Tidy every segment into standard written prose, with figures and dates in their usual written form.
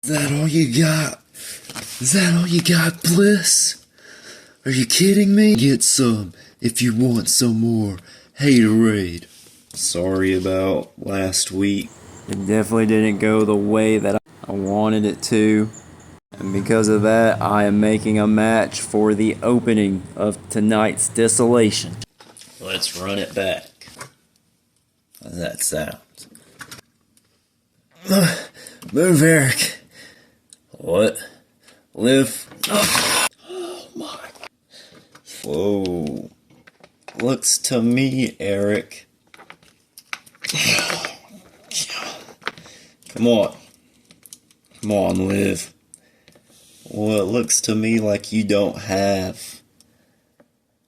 that all you got? Is that all you got, Bliss? Are you kidding me? Get some if you want some more haterade. Sorry about last week. It definitely didn't go the way that I wanted it to. And because of that, I am making a match for the opening of tonight's Desolation. Let's run it back. How's that sound? Move, Eric. What? Live? Oh my. Whoa. Looks to me, Eric. Come on. Come on, Liv. Well, it looks to me like you don't have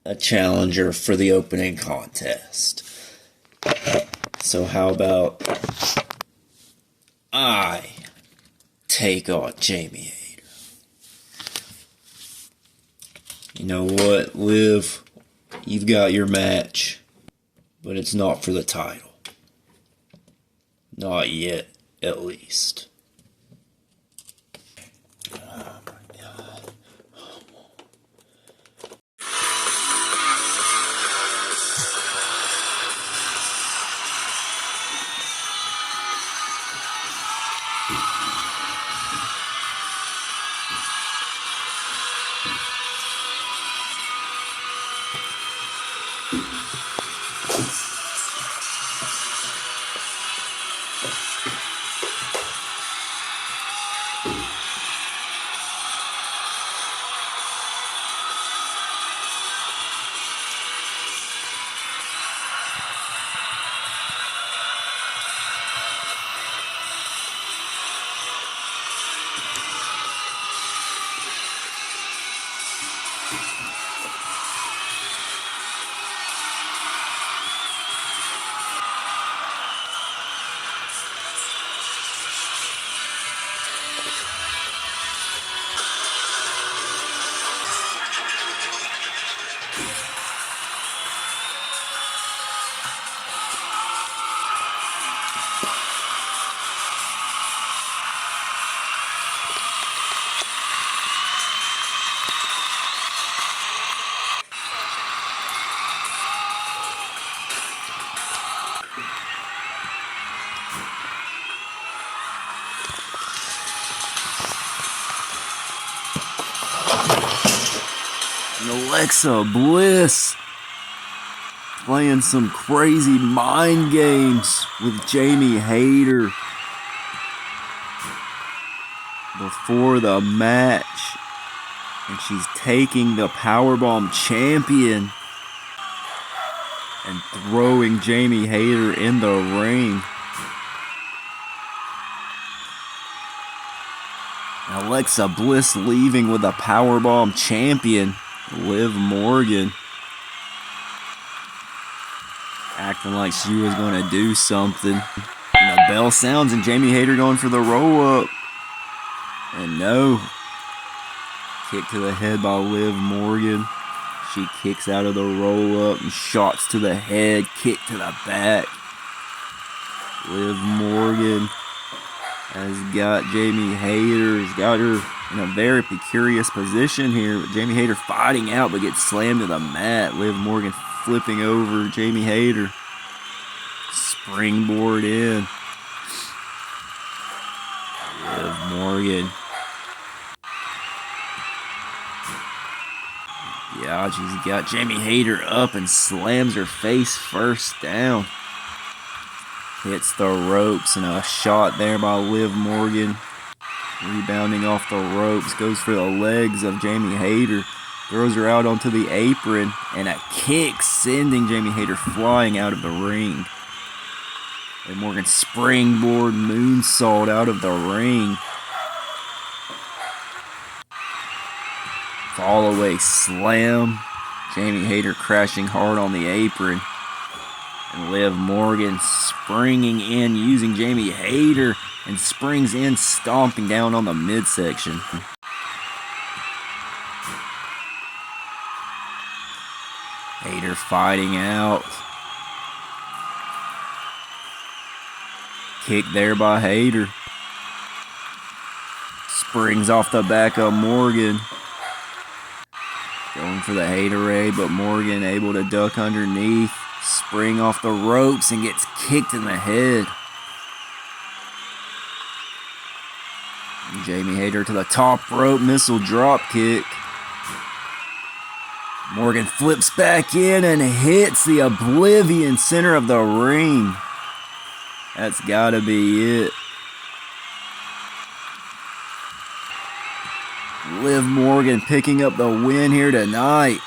a challenger for the opening contest. So how about I take on Jamie Hayter? You know what, Liv? You've got your match, but it's not for the title. Not yet, at least. And Alexa Bliss playing some crazy mind games with Jamie Hayter before the match. And she's taking the Powerbomb champion and throwing Jamie Hayter in the ring. Alexa Bliss leaving with a Powerbomb champion, Liv Morgan, acting like she was going to do something. And the bell sounds and Jamie Hayter going for the roll-up. And no. Kick to the head by Liv Morgan. She kicks out of the roll-up and shots to the head, kick to the back. Liv Morgan has got Jamie Hayter. He's got her in a very precarious position here. But Jamie Hayter fighting out but gets slammed to the mat. Liv Morgan flipping over Jamie Hayter. Springboard in. Liv Morgan. Yeah, she's got Jamie Hayter up and slams her face first down. Hits the ropes and a shot there by Liv Morgan. Rebounding off the ropes. Goes for the legs of Jamie Hayter. Throws her out onto the apron. And a kick sending Jamie Hayter flying out of the ring. Liv Morgan springboard moonsault out of the ring. Fall away slam. Jamie Hayter crashing hard on the apron. And Liv Morgan springing in using Jamie Hayter and springs in, stomping down on the midsection. Hayter fighting out. Kick there by Hayter. springs off the back of Morgan. Going for the haterade, but Morgan able to duck underneath. Spring off the ropes and gets kicked in the head. Jamie Hayter to the top rope, missile drop kick. Morgan flips back in and hits the Oblivion center of the ring. That's gotta be it. Liv Morgan picking up the win here tonight.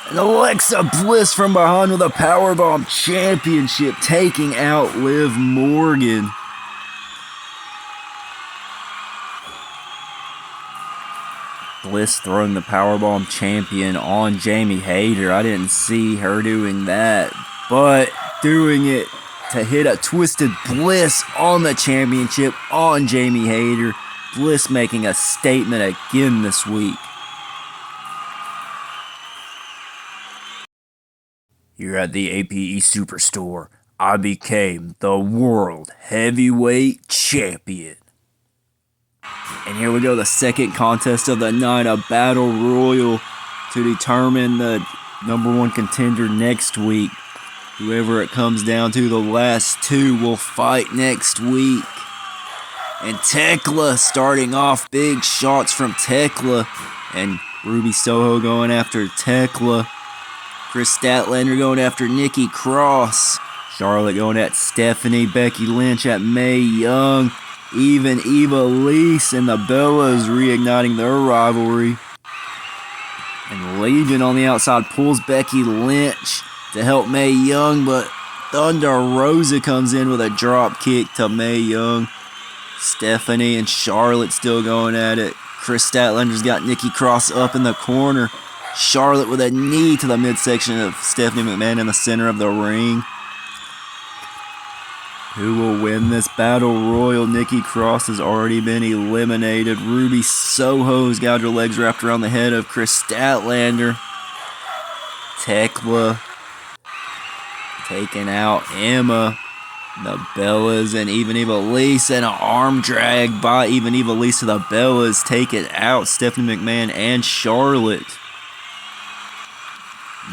And Alexa Bliss from behind with a Powerbomb Championship, taking out Liv Morgan. Bliss throwing the Powerbomb Champion on Jamie Hayter. I didn't see her doing that, but doing it to hit a Twisted Bliss on the championship on Jamie Hayter. Bliss making a statement again this week. Here at the APE Superstore, I became the World Heavyweight Champion. And here we go, the second contest of the night, a battle royal to determine the #1 contender next week. Whoever it comes down to, the last two will fight next week. And Tekla starting off, big shots from Tekla. And Ruby Soho going after Tekla. Chris Statlander going after Nikki Cross. Charlotte going at Stephanie. Becky Lynch at Mae Young. Even Eva Lise and the Bellas reigniting their rivalry. And Legion on the outside pulls Becky Lynch to help Mae Young, but Thunder Rosa comes in with a drop kick to Mae Young. Stephanie and Charlotte still going at it. Chris Statlander's got Nikki Cross up in the corner. Charlotte with a knee to the midsection of Stephanie McMahon in the center of the ring. Who will win this battle royal? Nikki Cross has already been eliminated. Ruby Soho's got her legs wrapped around the head of Chris Statlander. Tekla taking out Emma. The Bellas and Even Eva Lise, and an arm drag by Even Eva Lise to the Bellas. Taking out Stephanie McMahon and Charlotte.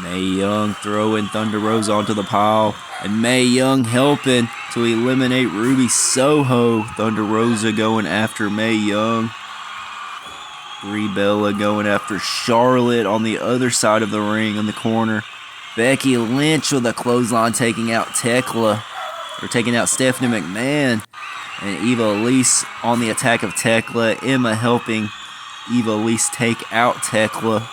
Mae Young throwing Thunder Rosa onto the pile. And Mae Young helping to eliminate Ruby Soho. Thunder Rosa going after Mae Young. Brie Bella going after Charlotte on the other side of the ring in the corner. Becky Lynch with a clothesline taking out Tekla. Or taking out Stephanie McMahon. And Eva Lise on the attack of Tekla. Emma helping Eva Lise take out Tekla.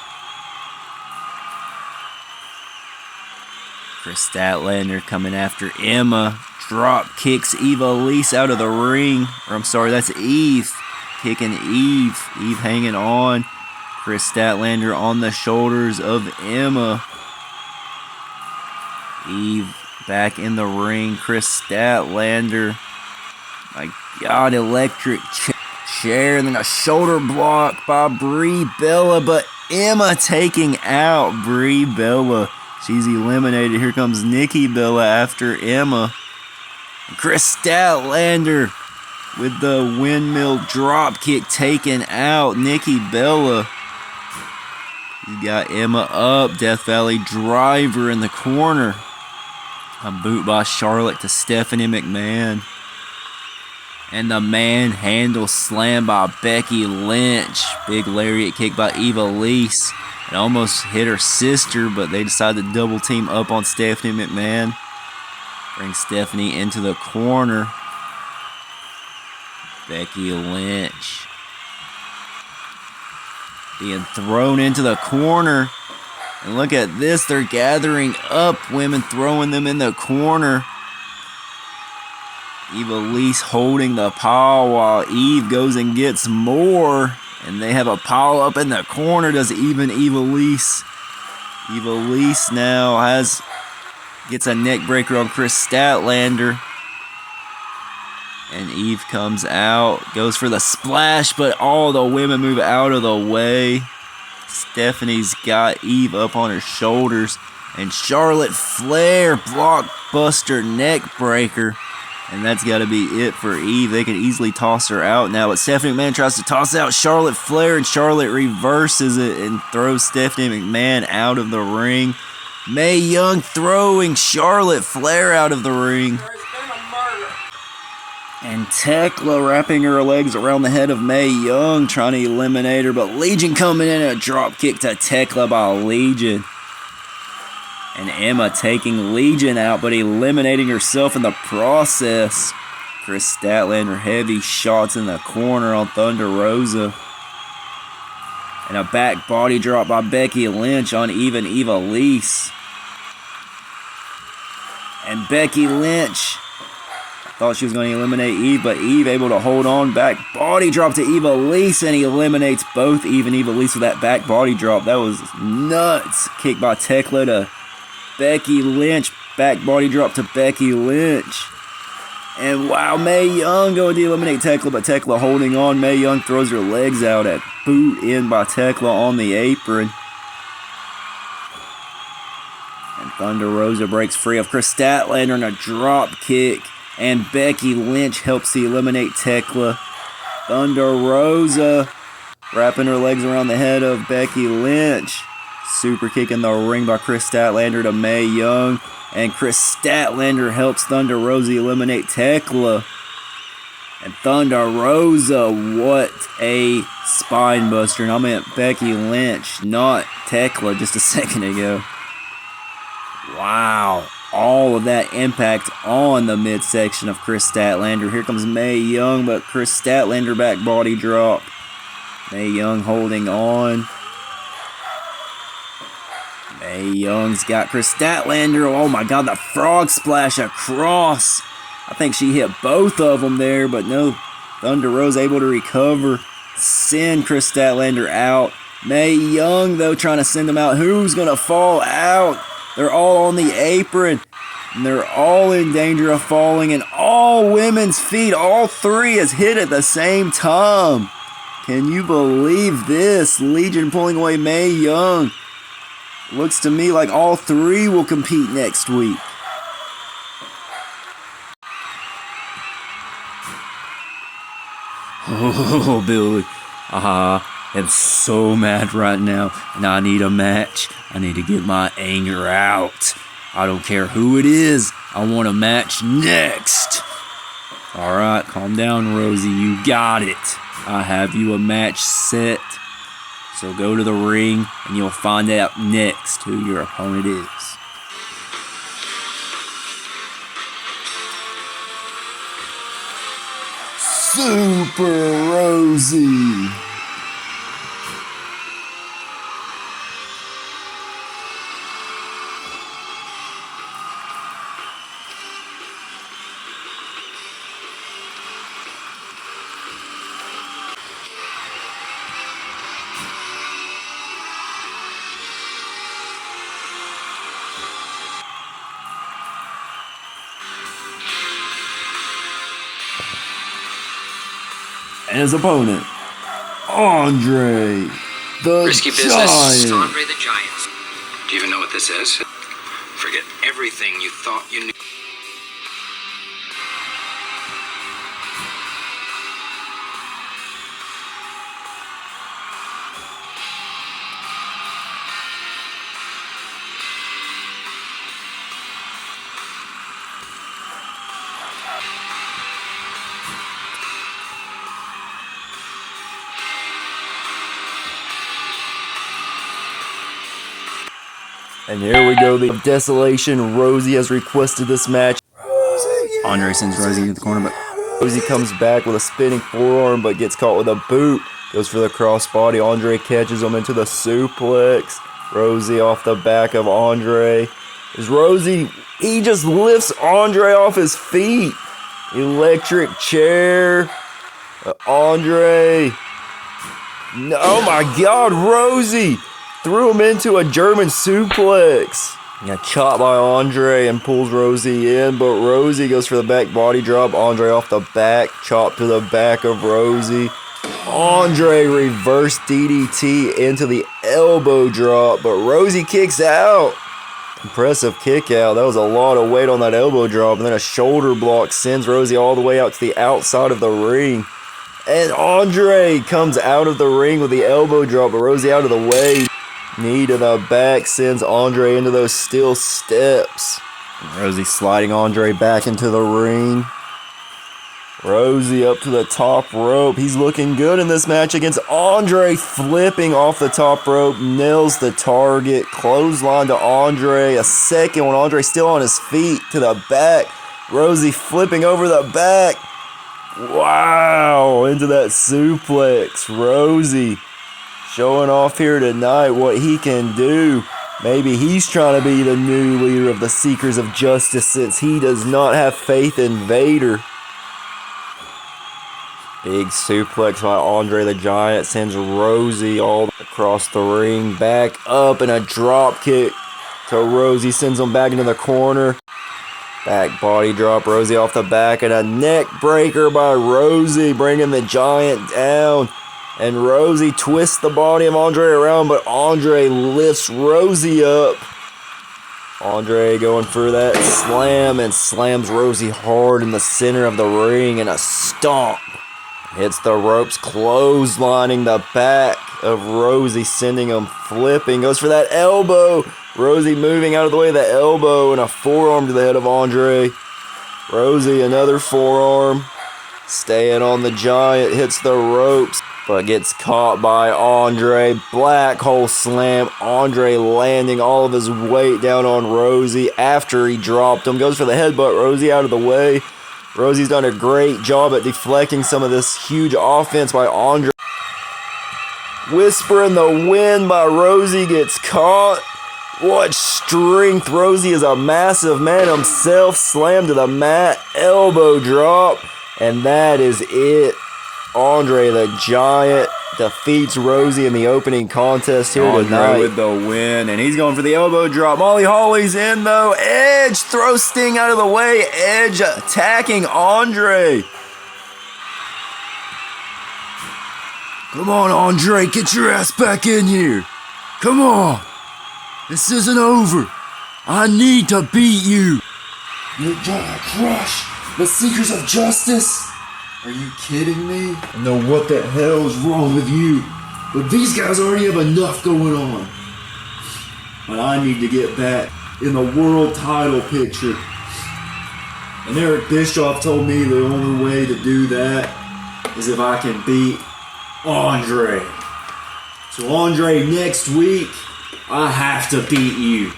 Chris Statlander coming after Emma. Drop kicks Eva Lise out of the ring. Or I'm sorry, that's Eve. Kicking Eve. Eve hanging on. Chris Statlander on the shoulders of Emma. Eve back in the ring. Chris Statlander. My God, electric chair. And then a shoulder block by Brie Bella. But Emma taking out Brie Bella. She's eliminated. Here comes Nikki Bella after Emma. Chris Statlander with the windmill drop kick taken out. Nikki Bella. You got Emma up. Death Valley driver in the corner. A boot by Charlotte to Stephanie McMahon. And the manhandle slam by Becky Lynch. Big lariat kick by Eva Lise. It almost hit her sister, but they decided to double team up on Stephanie McMahon. Bring Stephanie into the corner. Becky Lynch being thrown into the corner. And look at this, they're gathering up women, throwing them in the corner. Eva Lise holding the pile while Eve goes and gets more. And they have a pile up in the corner. Does even Eva Lise. Eva Lise now gets a neck breaker on Chris Statlander. And Eve comes out, goes for the splash, but all the women move out of the way. Stephanie's got Eve up on her shoulders. And Charlotte Flair, blockbuster neck breaker. And that's got to be it for Eve. They could easily toss her out now. But Stephanie McMahon tries to toss out Charlotte Flair. And Charlotte reverses it and throws Stephanie McMahon out of the ring. Mae Young throwing Charlotte Flair out of the ring. And Tekla wrapping her legs around the head of Mae Young, trying to eliminate her. But Legion coming in, a drop kick to Tekla by Legion. And Emma taking Legion out, but eliminating herself in the process. Chris Statlander heavy shots in the corner on Thunder Rosa. And a back body drop by Becky Lynch on even Eva Lise. And Becky Lynch thought she was going to eliminate Eve, but Eve able to hold on. Back body drop to Eva Lise, and he eliminates both Eve and Eva Lise with that back body drop. That was nuts. Kick by Tekla to Becky Lynch. Back body drop to Becky Lynch. And wow, Mae Young going to eliminate Tekla, but Tekla holding on. Mae Young throws her legs out at boot in by Tekla on the apron. And Thunder Rosa breaks free of Chris Statlander in a drop kick. And Becky Lynch helps to eliminate Tekla. Thunder Rosa wrapping her legs around the head of Becky Lynch. Super kick in the ring by Chris Statlander to Mae Young. And Chris Statlander helps Thunder Rosa eliminate Tekla. And Thunder Rosa, what a spine buster. And I meant Becky Lynch, not Tekla just a second ago. Wow. All of that impact on the midsection of Chris Statlander. Here comes Mae Young, but Chris Statlander back body drop. Mae Young holding on. Mae Young's got Chris Statlander. Oh my God, the frog splash across. I think she hit both of them there, but no. Thunder Rosa able to recover. Send Chris Statlander out. Mae Young, though, trying to send them out. Who's going to fall out? They're all on the apron. And they're all in danger of falling. And all women's feet, all three, is hit at the same time. Can you believe this? Legion pulling away Mae Young. Looks to me like all three will compete next week. Oh, Billy. I am so mad right now, and I need a match. I need to get my anger out. I don't care who it is. I want a match next. All right, calm down, Rosie. You got it. I have you a match set. So go to the ring, and you'll find out next who your opponent is. Super Rosie. And his opponent, Andre the Risky business. Giant. Andre the Giant. Do you even know what this is? Forget everything you thought you knew. And here we go, the Desolation. Rosie has requested this match. Andre sends Rosie into the corner, but Rosie comes back with a spinning forearm, but gets caught with a boot. Goes for the crossbody. Andre catches him into the suplex. Rosie off the back of Andre. Is Rosie, he just lifts Andre off his feet. Electric chair. Andre. Oh my God, Rosie threw him into a German suplex. A chop by Andre and pulls Rosie in, but Rosie goes for the back body drop. Andre off the back, chop to the back of Rosie. Andre reverse DDT into the elbow drop, but Rosie kicks out. Impressive kick out. That was a lot of weight on that elbow drop, and then a shoulder block sends Rosie all the way out to the outside of the ring. And Andre comes out of the ring with the elbow drop, but Rosie out of the way. Knee to the back sends Andre into those steel steps. Rosie sliding Andre back into the ring. Rosie up to the top rope. He's looking good in this match against Andre, flipping off the top rope, nails the target, clothesline to Andre. A second one, Andre still on his feet to the back. Rosie flipping over the back. Wow, into that suplex. Rosie showing off here tonight what he can do. Maybe he's trying to be the new leader of the Seekers of Justice since he does not have faith in Vader. Big suplex by Andre the Giant sends Rosie all across the ring. Back up and a drop kick to Rosie. Sends him back into the corner. Back body drop. Rosie off the back and a neck breaker by Rosie, bringing the Giant down. And Rosie twists the body of Andre around, but Andre lifts Rosie up. Andre going for that slam and slams Rosie hard in the center of the ring and a stomp. Hits the ropes, clotheslining the back of Rosie, sending him flipping. Goes for that elbow. Rosie moving out of the way of the elbow and a forearm to the head of Andre. Rosie, another forearm. Staying on the Giant, hits the ropes, but gets caught by Andre. Black hole slam. Andre landing all of his weight down on Rosie after he dropped him. Goes for the headbutt. Rosie out of the way. Rosie's done a great job at deflecting some of this huge offense by Andre. Whisper in the wind by Rosie gets caught. What strength. Rosie is a massive man himself. Slam to the mat. Elbow drop. And that is it. Andre the Giant defeats Rosie in the opening contest here Andre tonight. with the win, and he's going for the elbow drop. Molly Holly's in though. Edge throws Sting out of the way. Edge attacking Andre. Come on, Andre, get your ass back in here. Come on. This isn't over. I need to beat you. You're gonna crush the Seekers of Justice. Are you kidding me? I know what the hell's wrong with you, but these guys already have enough going on. But I need to get back in the world title picture. And Eric Bischoff told me the only way to do that is if I can beat Andre. So Andre, next week, I have to beat you.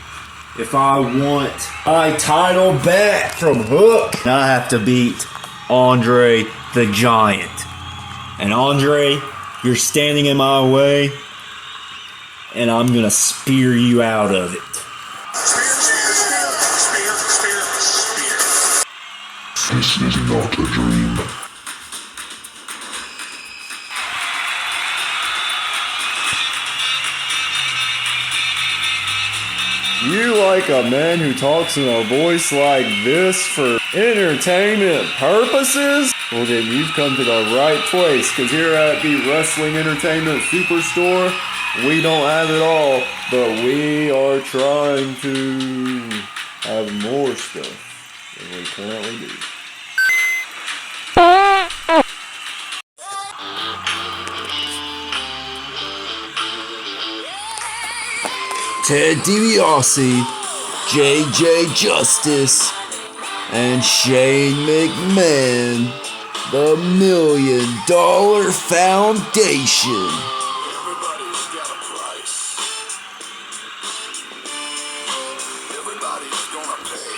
If I want my title back from Hook, I have to beat Andre the Giant. And Andre, you're standing in my way, and I'm gonna spear you out of it. This is not a dream. You like a man who talks in a voice like this for entertainment purposes? Well then you've come to the right place, because here at the Wrestling Entertainment Superstore, we don't have it all, but we are trying to have more stuff than we currently do. Ted DiBiase, JJ Justice, and Shane McMahon, the $1 Million Foundation. Everybody's got a price. Everybody's gonna pay.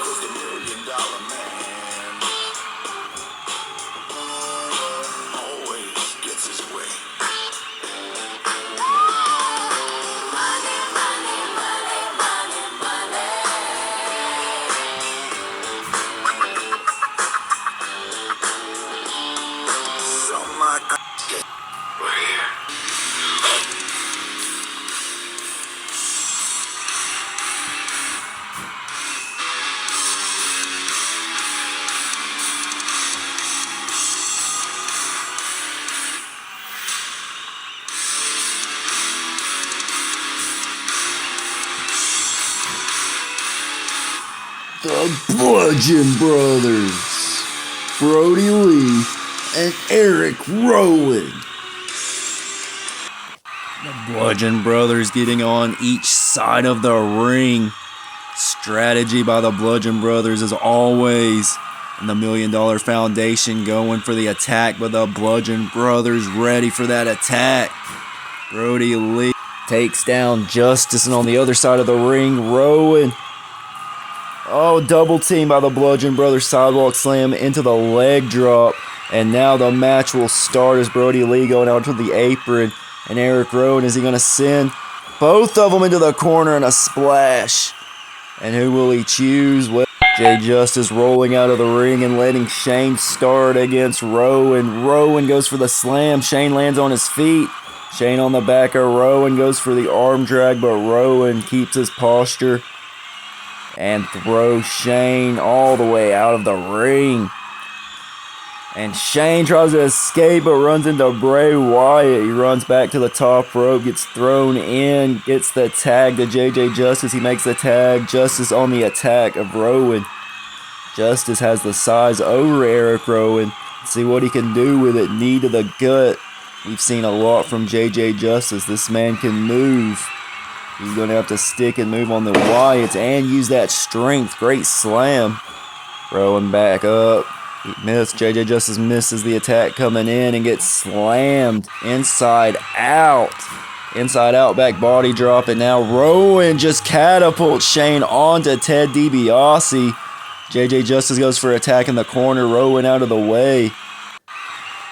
'Cause the $1 Million Man always gets his way. The Bludgeon Brothers, Brody Lee and Eric Rowan. The Bludgeon Brothers getting on each side of the ring. Strategy by the Bludgeon Brothers as always. And the $1 Million Foundation going for the attack, but the Bludgeon Brothers ready for that attack. Brody Lee takes down Justice, and on the other side of the ring, Rowan. Oh, double team by the Bludgeon Brothers. Sidewalk slam into the leg drop. And now the match will start as Brody Lee going out to the apron. And Eric Rowan, is he going to send both of them into the corner in a splash? And who will he choose? Well, Jay Justice rolling out of the ring and letting Shane start against Rowan. Rowan goes for the slam. Shane lands on his feet. Shane on the back of Rowan goes for the arm drag, but Rowan keeps his posture and throws Shane all the way out of the ring. And Shane tries to escape but runs into Bray Wyatt. He runs back to the top rope, gets thrown in, gets the tag to JJ Justice. He makes the tag. Justice on the attack of Rowan. Justice has the size over Eric Rowan. See what he can do with it. Knee to the gut. We've seen a lot from JJ Justice. This man can move. He's going to have to stick and move on the Wyatts and use that strength. Great slam. Rowan back up. He missed. JJ Justice misses the attack coming in and gets slammed inside out. Inside out back body drop. And now Rowan just catapults Shane onto Ted DiBiase. JJ Justice goes for attack in the corner. Rowan out of the way.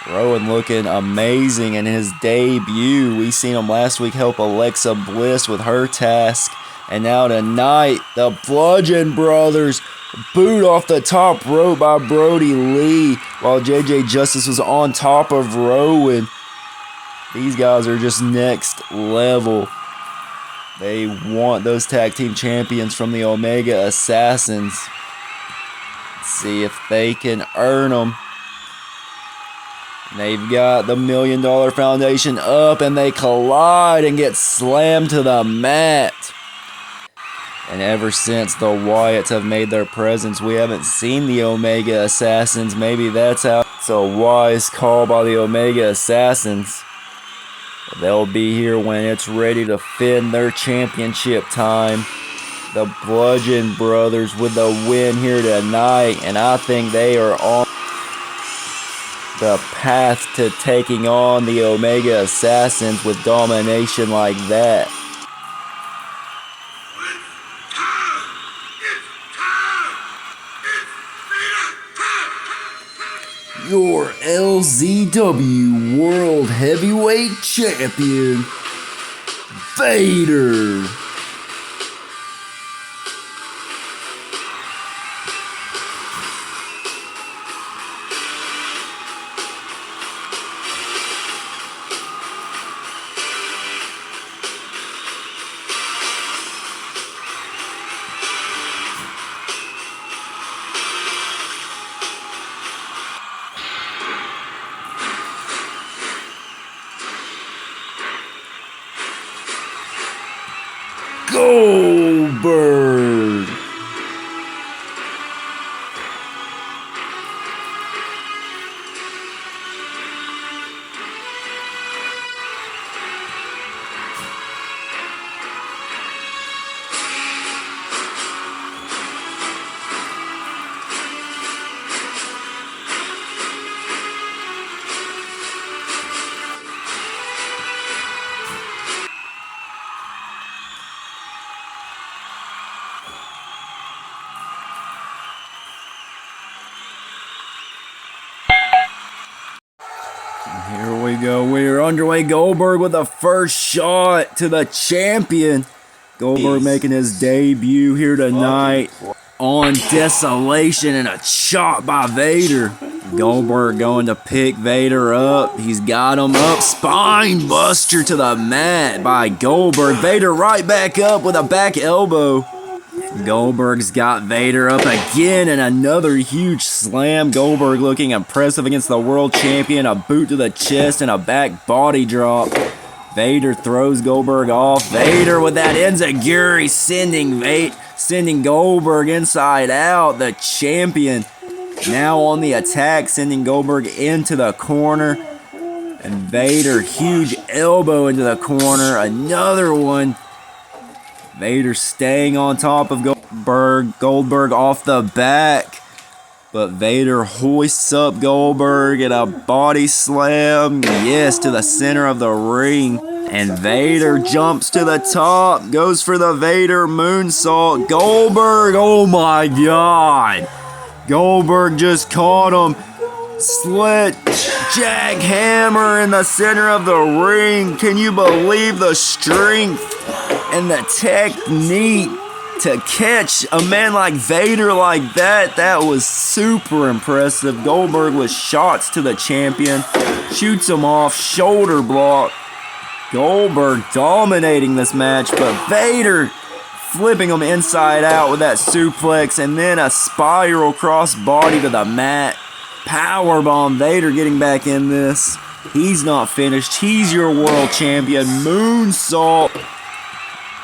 Rowan looking amazing in his debut. We seen him last week help Alexa Bliss with her task. And now tonight, the Bludgeon Brothers boot off the top rope by Brody Lee while JJ Justice was on top of Rowan. These guys are just next level. They want those tag team champions from the Omega Assassins. Let's see if they can earn them. They've got the $1 Million Foundation up and they collide and get slammed to the mat. And ever since the Wyatts have made their presence, we haven't seen the Omega Assassins. Maybe that's how it's a wise call by the Omega Assassins. They'll be here when it's ready to defend their championship time. The Bludgeon Brothers with the win here tonight, and I think they are on the path to taking on the Omega Assassins with domination like that. Your LZW World Heavyweight Champion, Vader. Goldberg. Here we go. We're underway. Goldberg with the first shot to the champion. Goldberg making his debut here tonight on Desolation, and a shot by Vader. Goldberg going to pick Vader up. He's got him up. Spine buster to the mat by Goldberg. Vader right back up with a back elbow. Goldberg's got Vader up again, and another huge slam. Goldberg looking impressive against the world champion. A boot to the chest and a back body drop. Vader throws Goldberg off. Vader with that enziguri sending Goldberg inside out. The champion now on the attack, sending Goldberg into the corner. And Vader, huge elbow into the corner. Another one. Vader staying on top of Goldberg off the back. But Vader hoists up Goldberg at a body slam. Yes, to the center of the ring. And Vader jumps to the top. Goes for the Vader moonsault. Goldberg, oh my God. Goldberg just caught him. Slit jackhammer in the center of the ring. Can you believe the strength and the technique to catch a man like Vader like that? That was super impressive. Goldberg with shots to the champion. Shoots him off. Shoulder block. Goldberg dominating this match, but Vader flipping him inside out with that suplex, and then a spiral cross body to the mat. Powerbomb. Vader getting back in this. He's not finished. He's your world champion. Moonsault.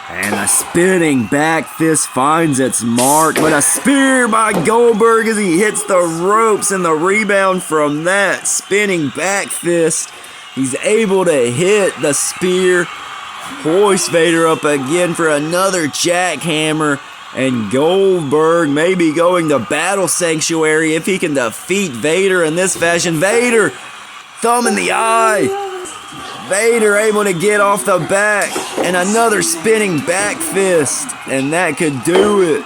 And a spinning back fist finds its mark, but a spear by Goldberg as he hits the ropes, and the rebound from that spinning back fist. He's able to hit the spear. Hoist Vader up again for another jackhammer. And Goldberg may be going to Battle Sanctuary if he can defeat Vader in this fashion. Vader, thumb in the eye. Vader able to get off the back. And another spinning back fist. And that could do it.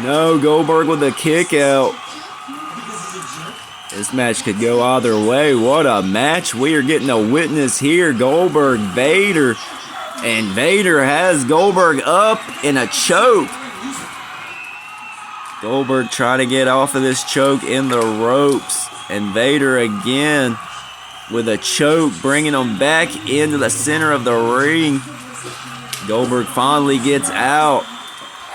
No, Goldberg with a kick out. This match could go either way. What a match we are getting to witness here. Goldberg, Vader. And Vader has Goldberg up in a choke. Goldberg trying to get off of this choke in the ropes. And Vader again with a choke, bringing him back into the center of the ring. Goldberg finally gets out.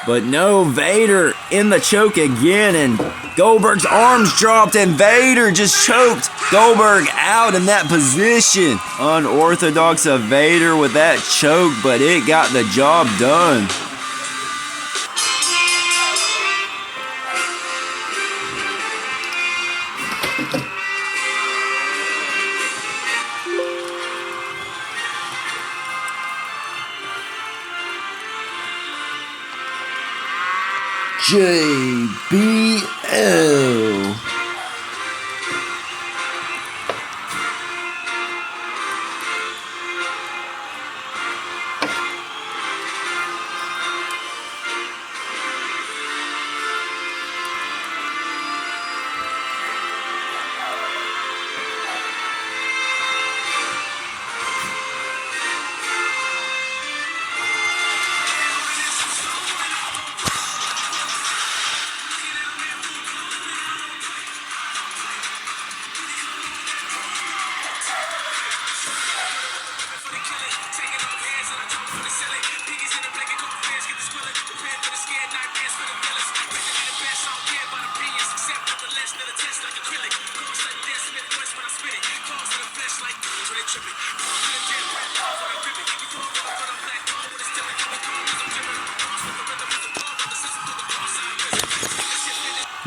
But no, Vader in the choke again, and Goldberg's arms dropped, and Vader just choked Goldberg out in that position. Unorthodox of Vader with that choke, but it got the job done. JBL.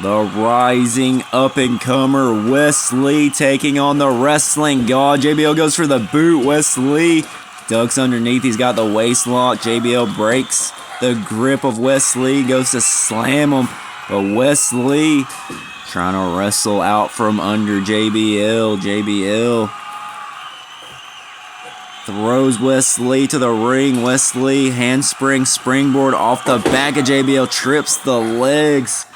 The rising up-and-comer Wes Lee taking on the wrestling god. JBL goes for the boot. Wes Lee ducks underneath. He's got the waist lock. JBL breaks the grip of Wes Lee. Goes to slam him. But Wes Lee trying to wrestle out from under JBL. JBL throws Wes Lee to the ring. Wes Lee handspring springboard off the back of JBL. Trips the legs.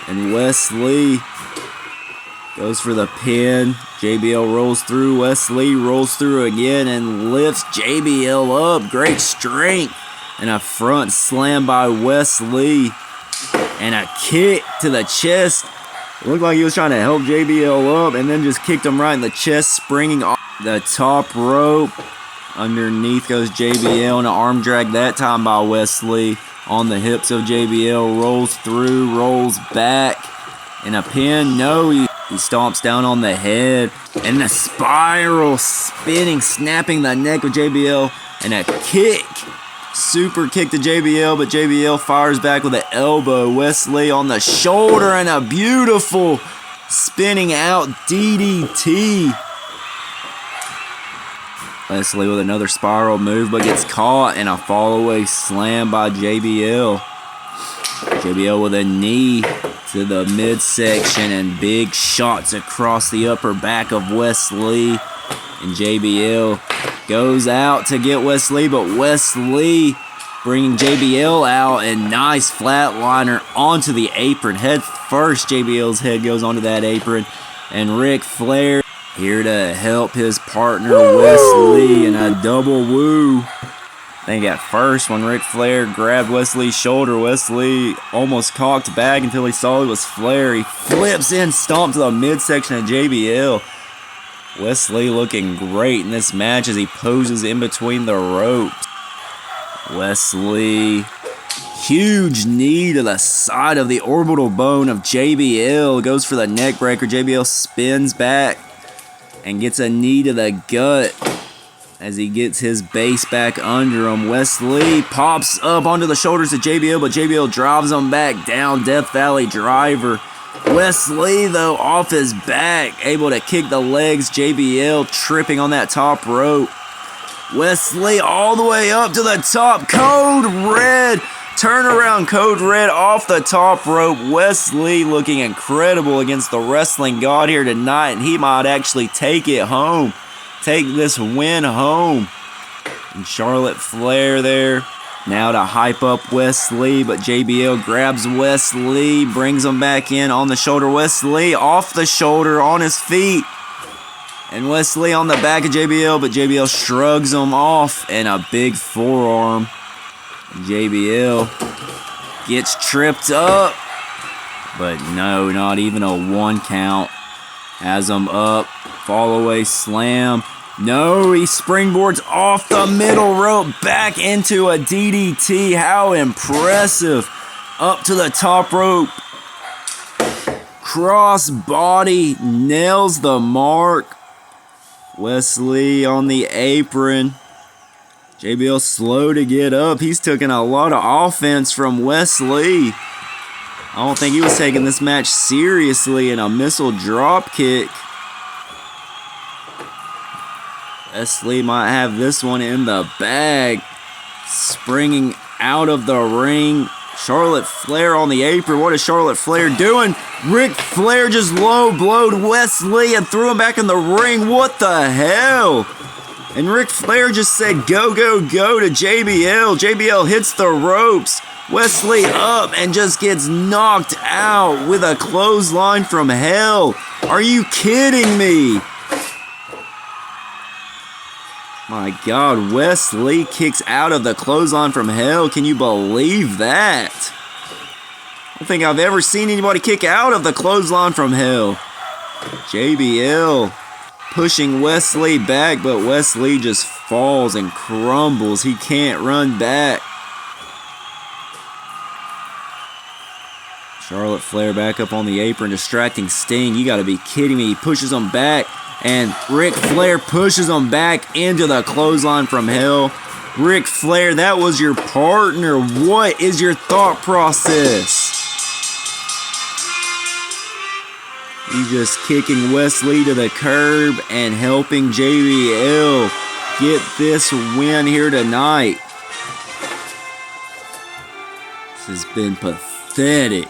And Wes Lee goes for the pin. JBL rolls through. Wes Lee rolls through again and lifts JBL up. Great strength. And a front slam by Wes Lee. And a kick to the chest. It looked like he was trying to help JBL up and then just kicked him right in the chest, springing off the top rope. Underneath goes JBL, and an arm drag that time by Wes Lee. On the hips of JBL, rolls through, rolls back, and a pin. No, he stomps down on the head. And a spiral spinning, snapping the neck of JBL. And a kick. Super kick to JBL, but JBL fires back with an elbow. Wesley on the shoulder and a beautiful spinning out DDT. Wesley with another spiral move, but gets caught and a fall away slam by JBL. JBL with a knee to the midsection and big shots across the upper back of Wesley. And JBL goes out to get Wesley, but Wesley bringing JBL out, and nice flatliner onto the apron. Head first, JBL's head goes onto that apron. And Ric Flair here to help his partner Wesley in a double woo. I think at first when Ric Flair grabbed Wesley's shoulder, Wesley almost cocked back until he saw it was Flair. He flips in, stomp to the midsection of JBL. Wesley looking great in this match as he poses in between the ropes. Wesley, huge knee to the side of the orbital bone of JBL. Goes for the neck breaker. JBL spins back and gets a knee to the gut as he gets his base back under him. Wesley pops up onto the shoulders of JBL, but JBL drives him back down. Death Valley driver. Wesley, though, off his back, able to kick the legs. JBL tripping on that top rope. Wesley all the way up to the top. Code Red. Turnaround Code Red off the top rope. Wesley looking incredible against the wrestling god here tonight, and he might actually take it home. Take this win home. And Charlotte Flair there. Now to hype up Wesley, but JBL grabs Wesley, brings him back in on the shoulder. Wesley off the shoulder, on his feet. And Wesley on the back of JBL, but JBL shrugs him off, and a big forearm. JBL gets tripped up, but no, not even a 1 count. Has him up, fall away slam. No, he springboards off the middle rope back into a DDT. How impressive. Up to the top rope. Cross body, nails the mark. Wesley on the apron. JBL slow to get up. He's taking a lot of offense from Wesley. I don't think he was taking this match seriously in a missile drop kick. Wesley might have this one in the bag. Springing out of the ring. Charlotte Flair on the apron. What is Charlotte Flair doing? Ric Flair just low blowed Wesley and threw him back in the ring. What the hell? And Ric Flair just said go, go, go to JBL. JBL hits the ropes. Wesley up and just gets knocked out with a clothesline from hell. Are you kidding me? My God, Wesley kicks out of the clothesline from hell. Can you believe that? I don't think I've ever seen anybody kick out of the clothesline from hell. JBL pushing Wesley back, but Wesley just falls and crumbles. He can't run back. Charlotte Flair back up on the apron, distracting Sting. You gotta be kidding me. He pushes him back. And Ric Flair pushes him back into the clothesline from hell. Ric Flair, that was your partner. What is your thought process? You just kicking Wesley to the curb and helping JBL get this win here tonight. This has been pathetic.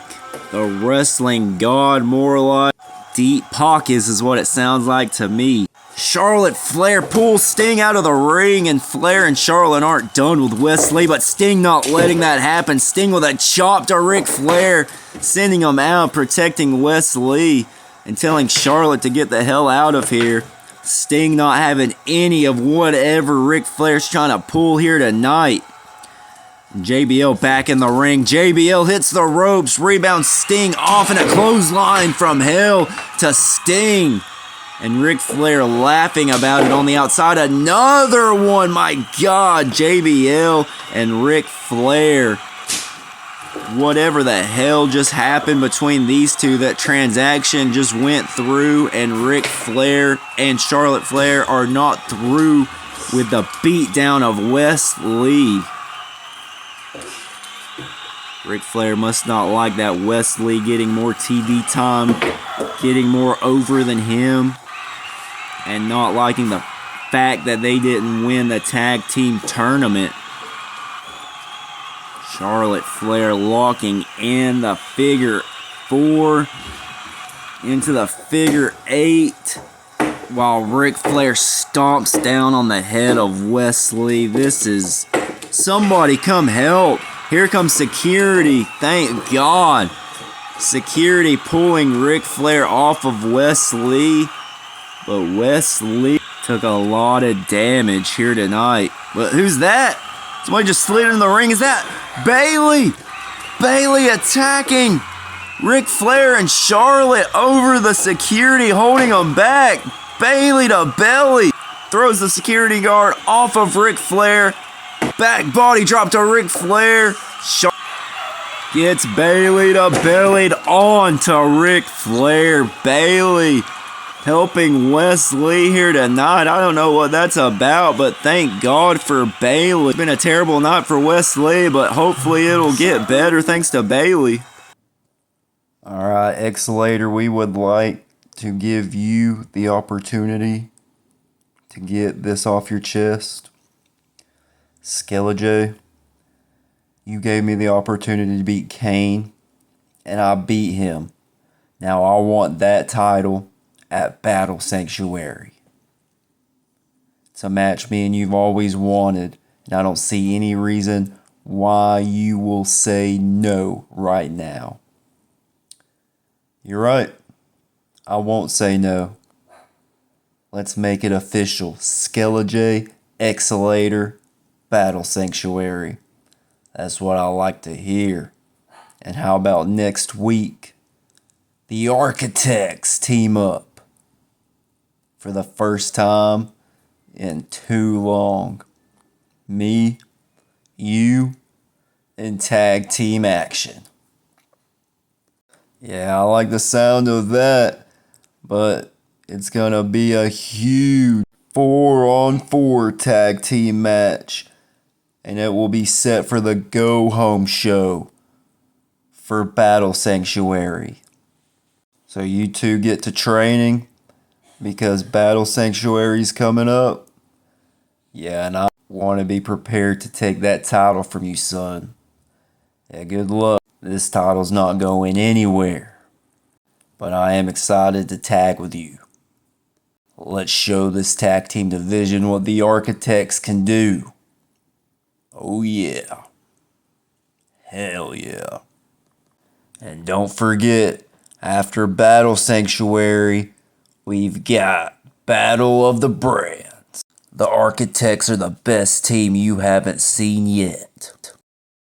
The wrestling god, more like deep pockets is what it sounds like to me. Charlotte Flair pulls Sting out of the ring, and Flair and Charlotte aren't done with Wesley, but Sting not letting that happen. Sting with a chop to Ric Flair, sending him out, protecting Wesley, and telling Charlotte to get the hell out of here. Sting not having any of whatever Ric Flair's trying to pull here tonight. JBL back in the ring. JBL hits the ropes, rebounds Sting off in a clothesline from hell to Sting. And Ric Flair laughing about it on the outside. Another one, my God. JBL and Ric Flair whatever the hell just happened between these two. That transaction just went through, and Ric Flair and Charlotte Flair are not through with the beatdown of Wes Lee. Ric Flair must not like that Wes Lee getting more TV time, getting more over than him, and not liking the fact that they didn't win the tag team tournament. Charlotte Flair locking in the figure 4 into the figure 8 while Ric Flair stomps down on the head of Wes Lee. This is... Somebody come help. Here comes security. Thank God. Security pulling Ric Flair off of Wes Lee. But Wes Lee took a lot of damage here tonight. But who's that? Somebody just slid in the ring. Is that Bayley? Bayley attacking Ric Flair and Charlotte over the security, holding them back. Bayley to belly. Throws the security guard off of Ric Flair. Back body drop to Ric Flair. Gets Bayley to bellied on to Ric Flair. Bayley helping Wes Lee here tonight. I don't know what that's about, but thank God for Bayley. It's been a terrible night for Wes Lee, but hopefully it'll get better thanks to Bayley. Alright, Exolator, we would like to give you the opportunity to get this off your chest. Skeletor, you gave me the opportunity to beat Kane, and I beat him. Now I want that title at Battle Sanctuary. It's a match me and you've always wanted, and I don't see any reason why you will say no right now. You're right. I won't say no. Let's make it official. Skeletor, Exolator, Battle Sanctuary. That's what I like to hear. And how about next week? The Architects team up for the first time in too long. Me, you, and tag team action. Yeah, I like the sound of that, but it's gonna be a huge 4-on-4 tag team match, and it will be set for the go home show for Battle Sanctuary. So you two get to training because Battle Sanctuary's coming up. Yeah, and I want to be prepared to take that title from you, son. Yeah, good luck. This title's not going anywhere. But I am excited to tag with you. Let's show this tag team division what the Architects can do. Oh yeah. Hell yeah. And don't forget, after Battle Sanctuary, we've got Battle of the Brands. The Architects are the best team you haven't seen yet.